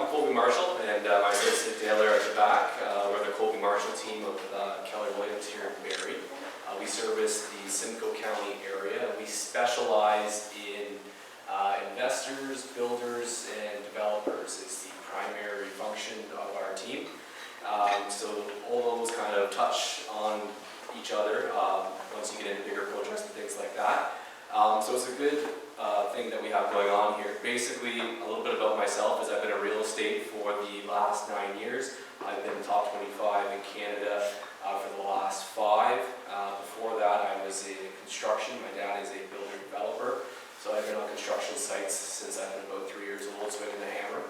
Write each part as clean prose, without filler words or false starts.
I'm Colby Marshall, and my associate Taylor at the back. We're the Colby Marshall team of Keller Williams here in Barrie. We service the Simcoe County area. We specialize in investors, builders, and developers is the primary function of our team. So all those kind of touch on each other once you get into bigger projects and things like that. So it's a good thing that we have going on here. Basically, a little bit about myself is I've been in real estate for the last 9 years. I've been top 25 in Canada for the last 5. Before that, I was in construction. My dad is a builder developer, so I've been on construction sites since I've been about 3 years old, swinging the hammer.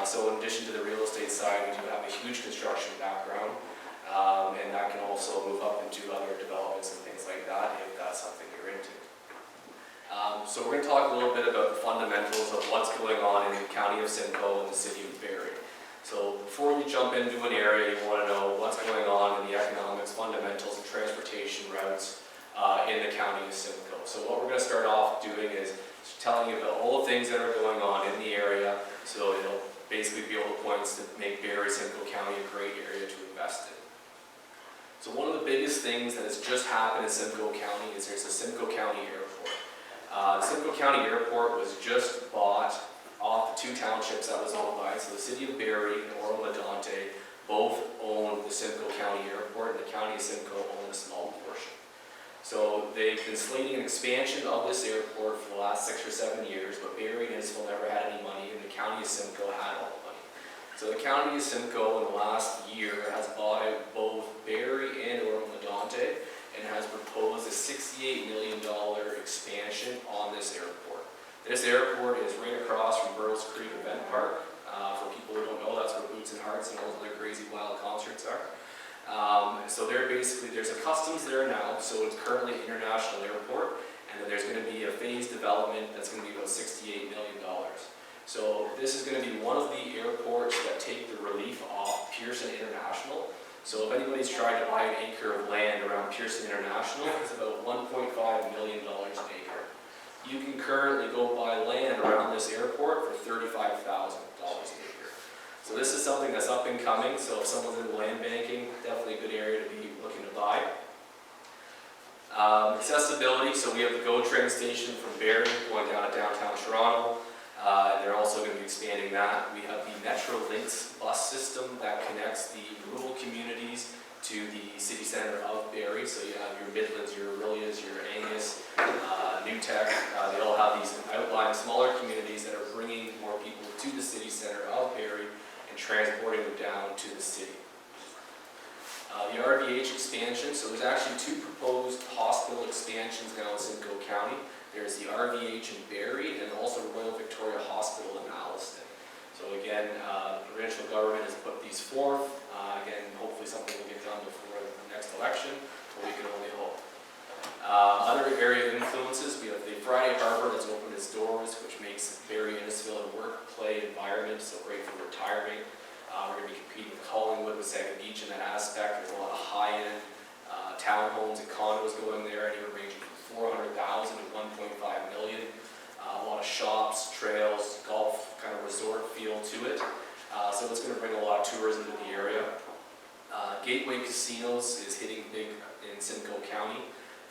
So in addition to the real estate side, we do have a huge construction background, and that can also move up into other developments and things like that if that's something you're into. So we're going to talk a little bit about the fundamentals of what's going on in the county of Simcoe and the city of Barrie. So before you jump into an area, you want to know what's going on in the economics, fundamentals, and transportation routes in the county of Simcoe. So what we're going to start off doing is telling you about all the things that are going on in the area, so it'll basically be all the points to make Barrie, Simcoe County a great area to invest in. So one of the biggest things that has just happened in Simcoe County is there's a Simcoe County airport. The Simcoe County Airport was just bought off the 2 townships that was owned by. So the city of Barrie and Oro-Medonte both own the Simcoe County Airport, and the county of Simcoe owns a small portion. So they've been slating an expansion of this airport for the last 6 or 7 years, but Barrie and Innisfil never had any money, and the county of Simcoe had all the money. So the county of Simcoe in the last year has bought out both Barrie and Oro-Medonte, and has proposed a $68 million expansion on this airport. This airport is right across from Burles Creek Event Park. For people who don't know, that's where Boots and Hearts and all those other crazy wild concerts are. So they're basically, there's a customs there now, so it's currently an international airport, and then there's going to be a phased development that's going to be about $68 million. So this is going to be one of the airports that take the relief off Pearson International. So if anybody's tried to buy an acre of land around Pearson International, it's about $1.5 million an acre. You can currently go buy land around this airport for $35,000 an acre. So this is something that's up and coming, so if someone's into land banking, definitely a good area to be looking to buy. Accessibility, so we have the GO train station from Barrie going down to downtown Toronto. They're also going to be expanding that. We have the Metrolinx bus system that connects the rural communities to the city centre of Barrie. So you have your Midlands, your Aurelias, your Angus, Newtech. They all have these outlying smaller communities that are bringing more people to the city centre of Barrie and transporting them down to the city. The RVH expansion, so there's actually 2 proposed hospital expansions now in Simcoe County. There's the RVH in Barrie and also Royal Victoria Hospital in Alliston. So again, the provincial government has put these forth. Again, hopefully something will get done before the next election, but we can only hope. Other area influences, we have the Friday Harbour that's opened its doors, which makes Barrie and Innisfil a work-play environment, so great for retiring. We're going to be competing with Collingwood, with Saga Beach in that aspect. There's a lot of high-end townhomes and condos going there, anywhere ranging from $400,000 to $1.5 million. A lot of shops, trails, golf kind of resort feel to it. So it's going to bring a lot of tourism to the area. Gateway Casinos is hitting big in Simcoe County.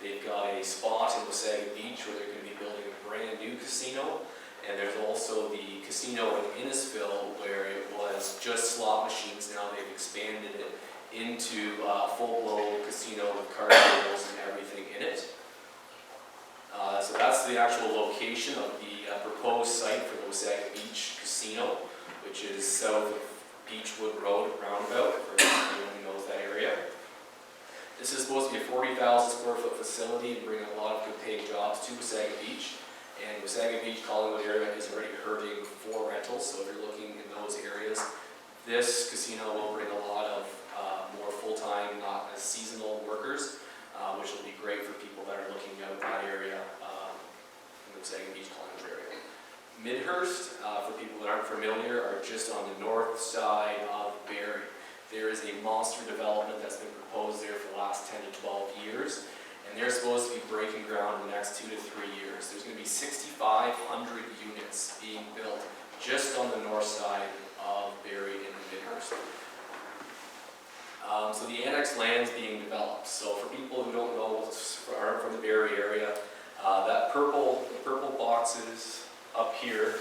They've got a spot in Saga Beach where they're going to be building a brand new casino. And there's also the casino in Innisfil where it was just slot machines. Now they've expanded it into a full-blown casino with card tables and everything in it. So that's the actual location of the proposed site for the Saga Beach Casino, which is south of Beechwood Road roundabout, for anyone who knows that area. This is supposed to be a 40,000 square foot facility and bring a lot of good paying jobs to Saga Beach. And Saga Beach, Collingwood area is already hurting for rentals, so if you're looking in those areas, this casino will bring a lot of more full-time, not as seasonal workers, which will be great for people that are looking out that area in the Saga Beach, Collingwood area. Midhurst, for people that aren't familiar, are just on the north side of Barrie. There is a monster development that's been proposed there for the last 10 to 12 years. And they're supposed to be breaking ground in the next 2 to 3 years. There's going to be 6,500 units being built just on the north side of Barrie in Midhurst. So the annex land's being developed. So for people who don't know, aren't from the Barrie area, the purple boxes up here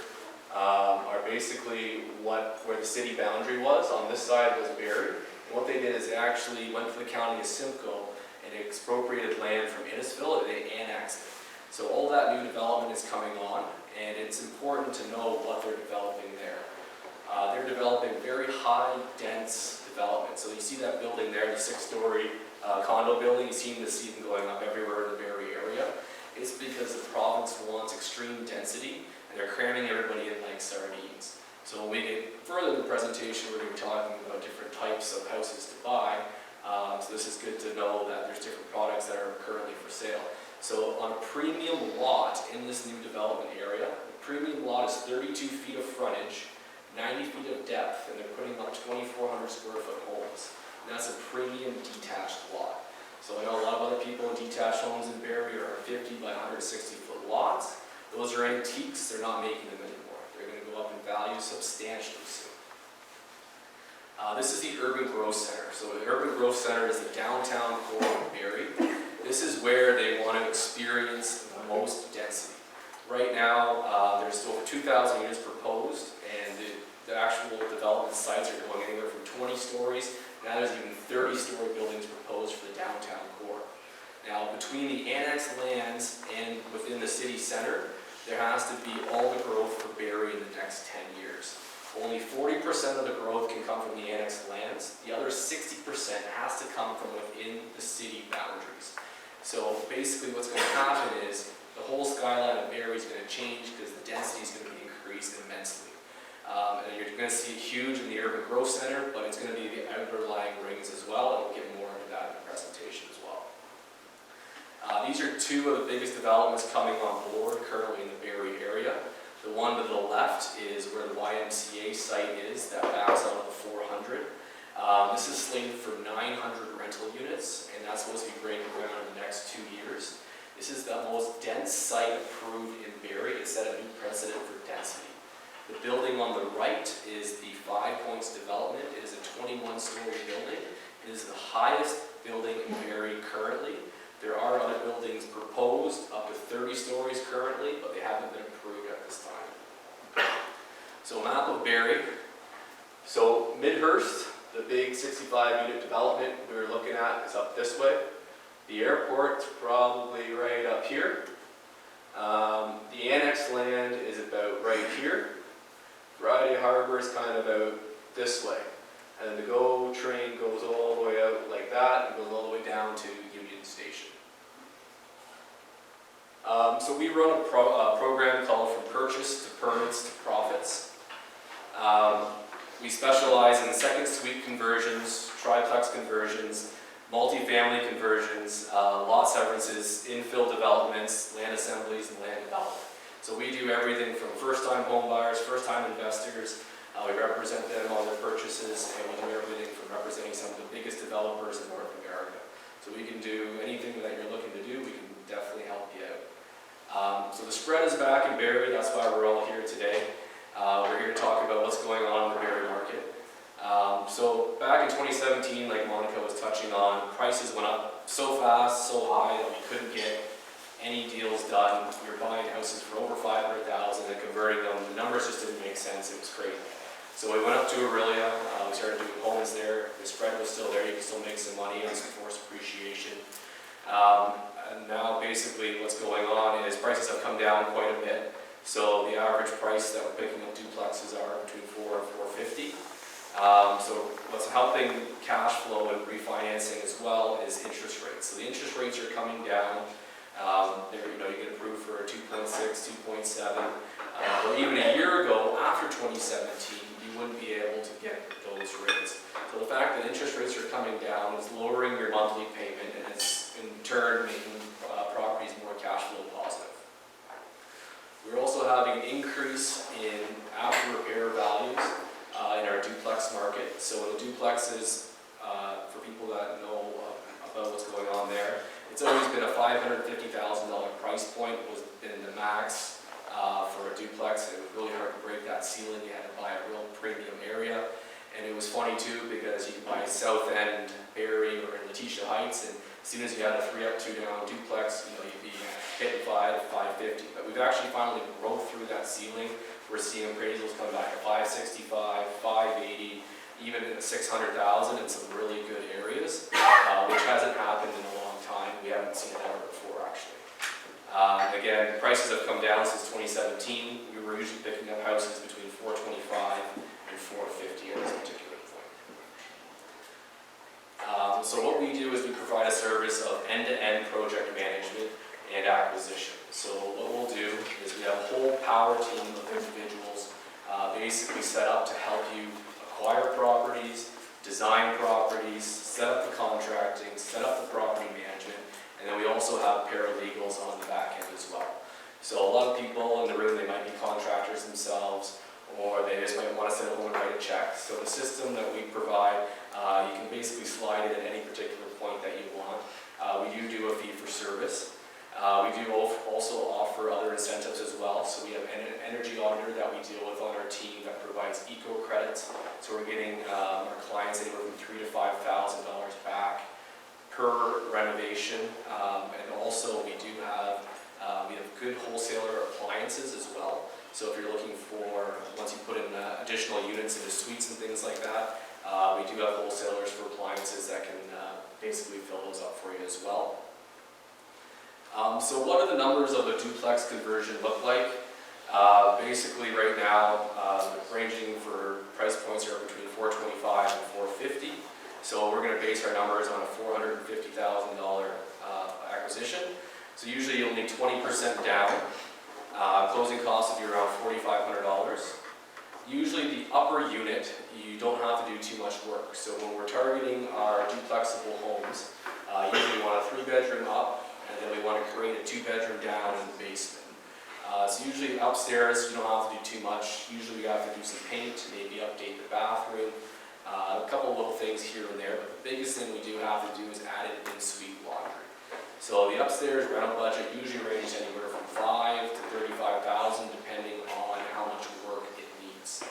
are basically where the city boundary was. On this side was Barrie. And what they did is they actually went to the county of Simcoe and expropriated land from Innisfil and they annexed it. So all that new development is coming on, and it's important to know what they're developing there. They're developing very high, dense development. So you see that building there, the 6-story condo building, you seem to see them going up everywhere in the Barrie area. It's because the province wants extreme density, and they're cramming everybody in like sardines. So when we get further in the presentation, we're going to be talking about different types of houses to buy. So this is good to know that there's different products that are currently for sale. So on a premium lot in this new development area, the premium lot is 32 feet of frontage, 90 feet of depth, and they're putting up 2,400 square foot homes. And that's a premium detached lot. So I know a lot of other people in detached homes in Barrie are 50 by 160 foot lots. Those are antiques, they're not making them anymore. They're going to go up in value substantially soon. This is the Urban Growth Center. So the Urban Growth Center is the downtown core of Barrie. This is where they want to experience the most density. Right now, there's still over 2,000 units proposed, and the actual development sites are going anywhere from 20 stories. Now there's even 30-story buildings proposed for the downtown core. Now, between the annexed lands and within the city center, there has to be all the growth for Barrie in the next 10 years. Only 40% of the growth can come from the annexed lands. The other 60% has to come from within the city boundaries. So basically what's going to happen is the whole skyline of Barrie is going to change because the density is going to be increased immensely. And you're going to see it huge in the Urban Growth Center, but it's going to be the underlying rings as well, and we'll get more into that in the presentation as well. These are two of the biggest developments coming on board currently in the Barrie area. The one to the left is where the YMCA site is that backs out of the 400. This is slated for 900 rental units, and that's supposed to be breaking ground in the next 2 years. This is the most dense site approved in Barrie. It set a new precedent for density. The building on the right is the 5 Points development. It is a 21-story building. It is the highest building in Barrie currently. There are other buildings proposed, up to 30 stories currently, but they haven't been approved at this time. So a map of Barrie. So Midhurst, the big 65-unit development we were looking at, is up this way. The airport's probably right up here. The annexed land is about right here. Friday Harbor is kind of out this way. And the GO train goes all the way out like that and goes all the way down to Union Station. So we run a program called From Purchase to Permits to Profits. We specialize in second suite conversions, triplex conversions, multifamily conversions, lot severances, infill developments, land assemblies, and land development. So we do everything from first-time home buyers, first-time investors. We represent them on their purchases, and we do everything from representing some of the biggest developers in North America. So we can do anything that you're looking to do, we can definitely help you out. So the spread is back in Barrie, that's why we're all here today. We're here to talk about what's going on in the Barrie market. So back in 2017, like Monica was touching on, prices went up so fast, so high that we couldn't get any deals done. We were buying houses for over $500,000 and converting them. The numbers just didn't make sense, it was crazy. So we went up to Aurelia, we started doing homes there. The spread was still there, you can still make some money on some forced appreciation. And now basically what's going on is prices have come down quite a bit. So the average price that we're picking up duplexes are between $400,000 and $450,000. So what's helping cash flow and refinancing as well is interest rates. So the interest rates are coming down. You get approved for a 2.6, 2.7. Or even a year ago, after 2017, you wouldn't be able to get those rates. So the fact that interest rates are coming down is lowering your monthly payment, and it's in turn making properties more cash flow positive. We're also having an increase in after repair values in our duplex market. So the duplexes, for people that know about what's going on there, it's always been a $550,000 price point, was been the max for a duplex. It was really hard to break that ceiling. You had to buy a real premium area. And it was funny too, because you could buy South End, Barrie, or in Letitia Heights, and as soon as you had a 3-up, 2-down duplex, you'd be hitting 550. But we've actually finally broke through that ceiling. We're seeing appraisals come back at 565, 580, even at 600,000 in some really good areas, which hasn't happened in a long time. We haven't seen it ever before, actually. Again, prices have come down since 2017. We were usually picking up houses between 425 and 450 at this particular point. So what we do is we provide a service of end-to-end project management and acquisition. So what we'll do is we have a whole power team of individuals basically set up to help you acquire properties, design properties, set up the contracting, set up the property management, and then we also have paralegals on the back end as well. So a lot of people in the room, they might be contractors themselves, or they just might want to sit home and write a check. So the system that we provide, you can basically slide it at any particular point that you want. We do a fee for service. We do also offer other incentives as well. So we have an energy auditor that we deal with on our team that provides eco credits. So we're getting our clients anywhere from $3,000 to $5,000 back per renovation. And also we have good wholesaler appliances as well. So if you're looking for, once you put in additional units into suites and things like that, we do have wholesalers for appliances that can basically fill those up for you as well. So what do the numbers of a duplex conversion look like? Basically right now, ranging for price points are between $425 and $450. So we're going to base our numbers on a $450,000 acquisition. So usually you'll need 20% down. Closing costs will be around $4,500. Usually the upper unit, you don't have to do too much work. So when we're targeting our duplexable homes, usually we want a 3-bedroom up, and then we want to create a 2-bedroom down in the basement. So usually upstairs, you don't have to do too much. Usually we have to do some paint, maybe update the bathroom, a couple of little things here and there, but the biggest thing we do have to do is add an in-suite laundry. So the upstairs rental budget usually ranges anywhere from $5,000 to $35,000, depending on how much work it needs.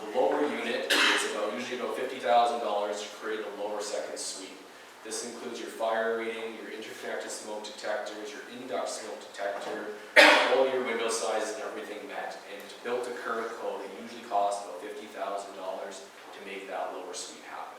The lower unit is usually about $50,000 to create a lower second suite. This includes your fire rating, your interconnected smoke detectors, your induct smoke detector, all your window sizes and everything met. And it's built to current code. It usually costs about $50,000 to make that lower suite happen.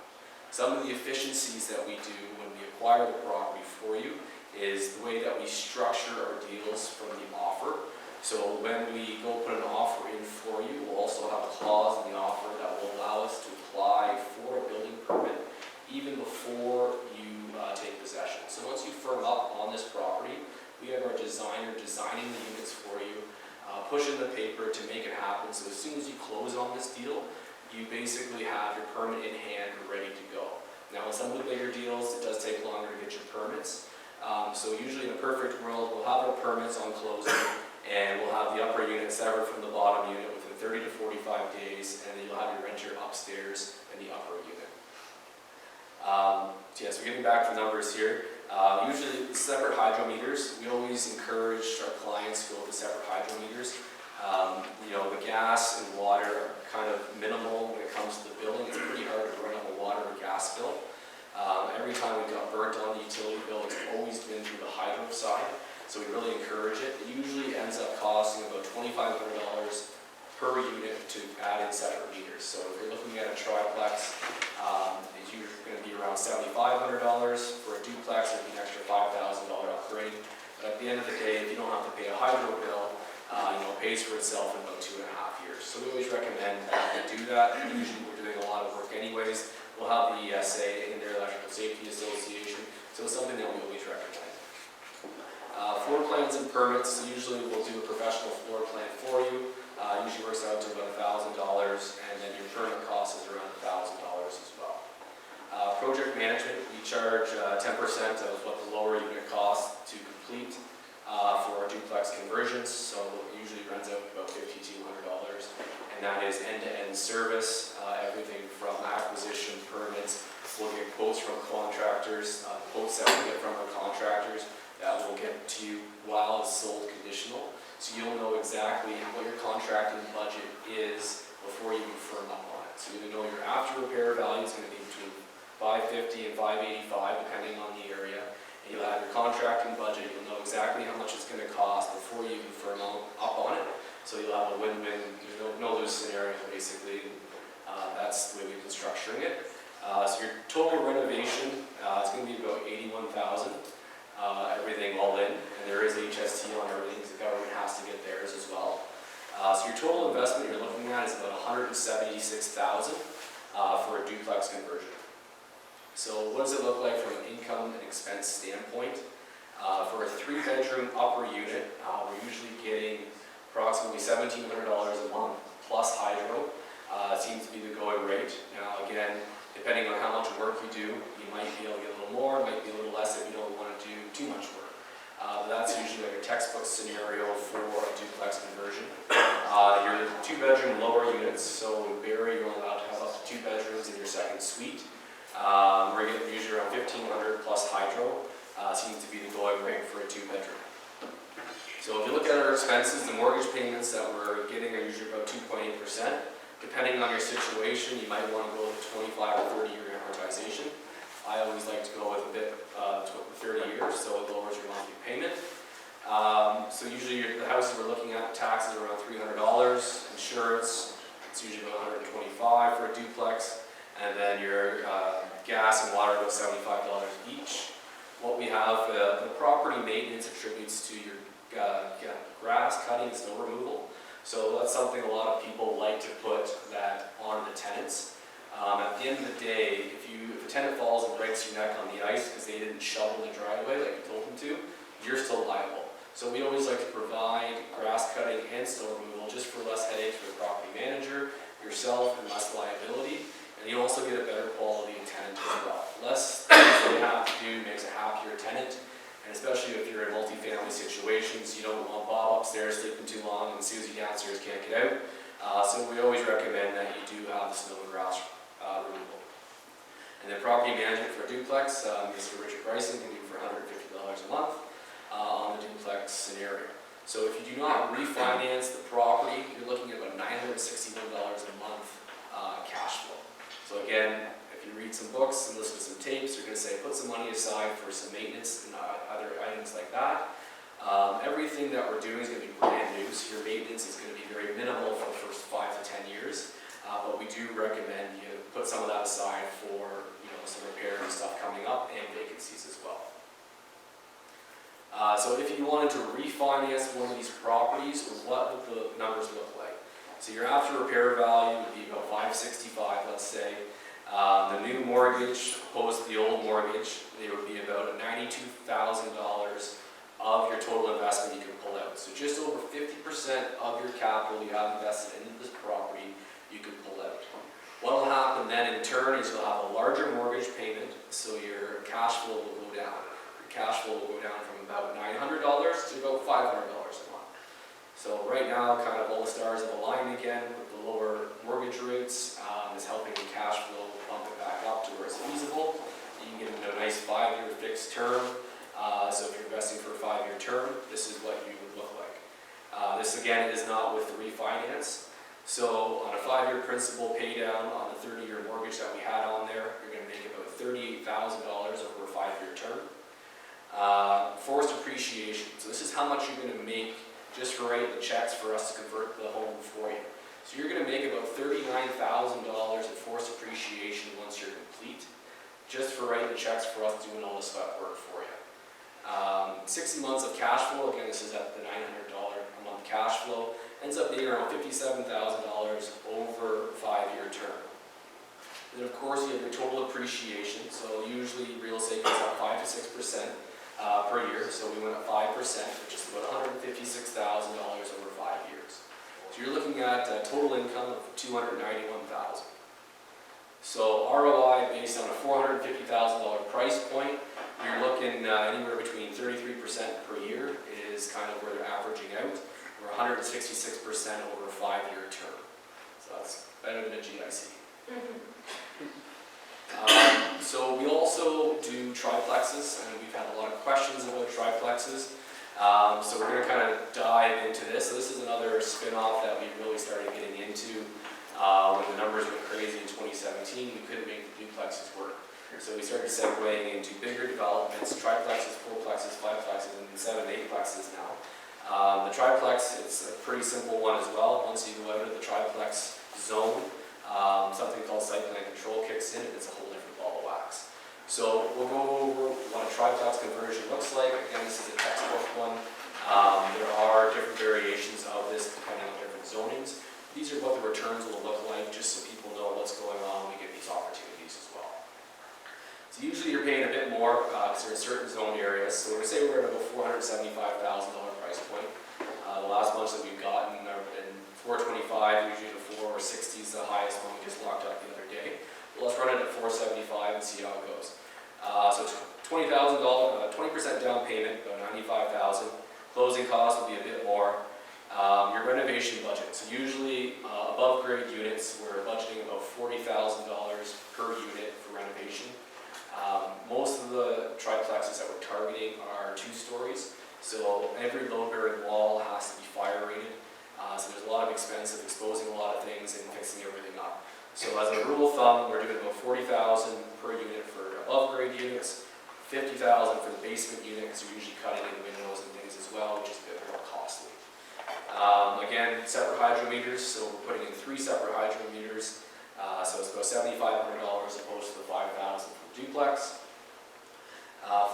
Some of the efficiencies that we do when we acquire the property for you is the way that we structure our deals from the offer. So when we go put an offer in for you, we'll also have a clause in the offer that will allow us to apply for a building permit even before you take possession. So once you firm up on this property, we have our designer designing the units for you, pushing the paper to make it happen. So as soon as you close on this deal, you basically have your permit in hand ready to go. Now, with some of the bigger deals, it does take longer to get your permits. So usually in a perfect world, we'll have our permits on closing, and we'll have the upper unit severed from the bottom unit within 30 to 45 days, and then you'll have your renter upstairs in the upper unit. So getting back to the numbers here, usually separate hydrometers. We always encourage our clients to go with the separate hydrometers. The gas and water are kind of minimal when it comes to the billing. It's pretty hard to run up a water or gas bill. Every time we got burnt on the utility bill, it's always been through the hydro side, so we really encourage it. It usually ends up costing about $2,500 per unit to add in separate meters. So if you're looking at a triplex, it's usually going to be around $7,500. For a duplex, it'd be an extra $5,000 upgrade. But at the end of the day, if you don't have to pay a hydro bill, it pays for itself in about 2.5 years. So we always recommend that we do that. Usually we're doing a lot of work anyways. We'll have the ESA in their Electrical Safety Association, so it's something that we always recommend. Floor plans and permits, usually we'll do a professional floor plan for you. Usually works out to about $1,000, and then your permit cost is around $1,000 as well. Project management, we charge 10% of what the lower unit costs to complete for our duplex conversions, so it usually runs out about $5,200, and that is end-to-end service, everything from acquisition, permits. We'll get quotes from contractors, quotes that we get from our contractors that will get to you while it's sold conditional, so you'll know exactly what your contracting budget is before you can firm up on it. So you know your after repair value is going to be between $550 and $585, depending on the area. And you'll have your contracting budget. You'll know exactly how much it's going to cost before you even firm up on it. So you'll have a win-win, no lose scenario basically. That's the way we've been structuring it. So your total renovation is going to be about $81,000, everything all in, and there is HST on everything because the government has to get theirs as well. So your total investment you're looking at is about $176,000 for a duplex conversion. So what does it look like from an income and expense standpoint? For a 3-bedroom upper unit, we're usually getting approximately $1,700 a month plus hydro. Seems to be the going rate. Now again, depending on how much work you do, you might be able to get a little more, might be a little less if you don't want to do too much work. But that's usually like a textbook scenario for a duplex conversion. Your 2-bedroom lower units, so in Barrie you're allowed to have up to 2 bedrooms in your second suite. We're getting usually around $1,500 plus hydro. Seems to be the going rate for a 2-bedroom. So if you look at our expenses, the mortgage payments that we're getting are usually about 2.8%. Depending on your situation, you might want to go with a 25 or 30-year amortization. I always like to go with a bit 30 years, so it lowers your monthly payment. So usually the houses we're looking at, taxes are around $300, insurance, it's usually about $125 for a duplex, and then your gas and water about $75 each. What we have, the property maintenance attributes to your grass cutting and snow removal. So that's something a lot of people like to put that on the tenants. At the end of the day, if a tenant falls and breaks your neck on the ice because they didn't shovel the driveway like you told them to, you're still liable. So we always like to provide grass cutting and snow removal just for less headaches for the property manager, yourself, and less liability. And you also get a better quality tenant as well. Less things they have to do makes a happier tenant. And especially if you're in multi-family situations, you don't want Bob upstairs sleeping too long and Susie downstairs can't get out. So we always recommend that you do have the snow and grass removal. And then property management for a duplex, Mr. Richard Bryson can do for $150 a month on the duplex scenario. So if you do not refinance the property, you're looking at about $961 a month cash flow. So again, if you read some books and listen to some tapes, you're going to say put some money aside for some maintenance and other items like that. Everything that we're doing is going to be brand new, so your maintenance is going to be very minimal for the first 5 to 10 years. But we do recommend you put some of that aside for some repair and stuff coming up and vacancies as well. So if you wanted to refinance one of these properties, what would the numbers look like? So your after repair value would be about $565, let's say. The new mortgage opposed to the old mortgage, they would be about $92,000 of your total investment you can pull out. So just over 50% of your capital you have invested into this property, you can pull out. What will happen then in turn is you'll have a larger mortgage payment, so your cash flow will go down. Your cash flow will go down from about $900 to about $500 a month. So right now, kind of all the stars have aligned again with the lower mortgage rates. Is helping the cash flow bump it back up to where it's feasible. You can get into a nice 5-year fixed term. So if you're investing for a 5-year term, this is what you would look like. This again is not with the refinance. So on a 5-year principal pay down on the 30-year mortgage that we had on there, you're going to make about $38,000 over a 5-year term. Forced appreciation. So this is how much you're going to make just for writing the checks for us to convert the home for you. So you're going to make about $39,000 in forced appreciation once you're complete, just for writing the checks for us doing all this work for you. 60 months of cash flow, again this is at the $900 a month cash flow, ends up being around $57,000 over a 5-year term. And then of course you have your total appreciation, so usually real estate goes up 5 to 6% per year, so we went up 5%, which is about $156,000 over 5 years. So you're looking at a total income of $291,000. So ROI based on a $450,000 price point, you're looking anywhere between 33% per year is kind of where they're averaging out, or 166% over a 5-year term. So that's better than a GIC. So we also do triplexes, and we've had a lot of questions about triplexes. So we're going to kind of dive into this. So this is another spin-off that we really started getting into When the numbers went crazy in 2017, we couldn't make the duplexes work. So we started segueing into bigger developments, triplexes, fourplexes, fiveplexes, and 7 and 8plexes now. The triplex, it's a pretty simple one as well. Once you go out of the triplex zone, something called site plan control kicks in, and it's a whole different ball of wax. So we'll go over what a triplex conversion looks like. Again, this is a textbook one. There are different variations of this depending on different zonings. These are what the returns will look like, just so people know what's going on when we get these opportunities as well. So usually you're paying a bit more because there are certain zone areas. So we're going to say we're at about $475,000 price point. The last bunch that we've gotten are in $425, usually the 460 is the highest one we just locked up the other day. But let's run it at $475 and see how it goes. So it's $20,000, 20% down payment, about $95,000. Closing costs will be a bit more. Your renovation budget. So usually above grade units, we're budgeting about $40,000 per unit for renovation. Most of the triplexes that we're targeting are 2 stories. So every load-bearing wall has to be fire rated. So there's a lot of expense of exposing a lot of things and fixing everything up. So as a rule of thumb, we're doing about $40,000 per unit for above grade units, $50,000 for the basement unit because we're usually cutting in windows and things as well, which is a bit more costly. Again, separate hydrometers, so we're putting in 3 separate hydrometers. So it's about $7,500 opposed to the $5,000 for the duplex.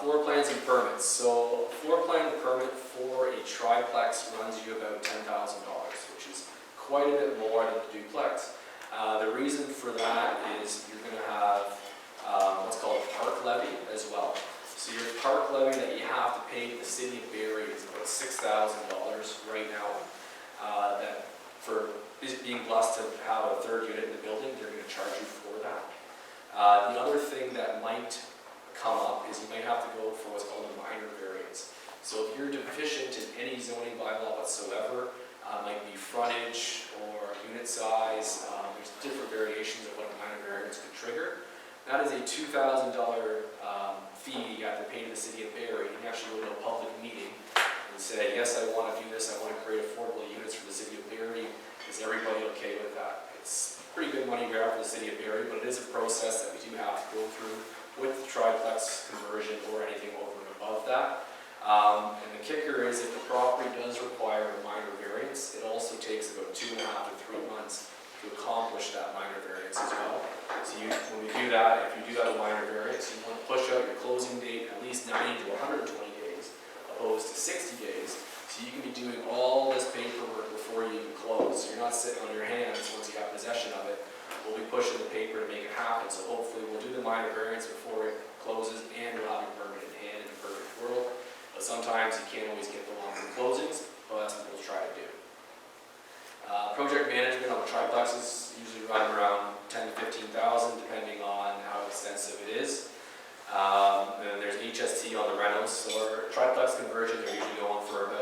Floor plans and permits. So a floor plan permit for a triplex runs you about $10,000, which is quite a bit more than the duplex. The reason for that is you're going to have what's called a park levy as well. So your park levy that you have to pay to the city of Barrie is about $6,000 right now. That for being blessed to have a 3rd unit in the building, they're going to charge you for that. The other thing that might come up is you might have to go for what's called a minor variance. So if you're deficient in any zoning bylaw whatsoever, might be frontage or unit size, there's different variations of what a minor variance could trigger. That is a $2,000 fee you have to pay to the city of Barrie. You can actually go to a public meeting and say, yes, I want to do this, I want to create affordable units for the city of Barrie. Is everybody okay with that? It's pretty good money grab for the city of Barrie, but it is a process that we do have to go through with the triplex conversion or anything over and above that. And the kicker is if the property does require a minor variance, it also takes about 2.5 to 3 months to accomplish that minor variance as well. So when we do that, if you do have a minor variance, you want to push out your closing date at least 90 to 120 days, opposed to 60 days. So you can be doing all this paperwork before you even close. So you're not sitting on your hands once you have possession of it. We'll be pushing the paper to make it happen. So hopefully we'll do the minor variance before it closes and we'll have your permit in hand in a perfect world. But sometimes you can't always get the longer closings, but that's what we'll try to do. Project management on the triplexes usually run around $10,000 to $15,000 depending on how extensive it is. And then there's HST on the rentals. So our triplex conversion, they're usually going for about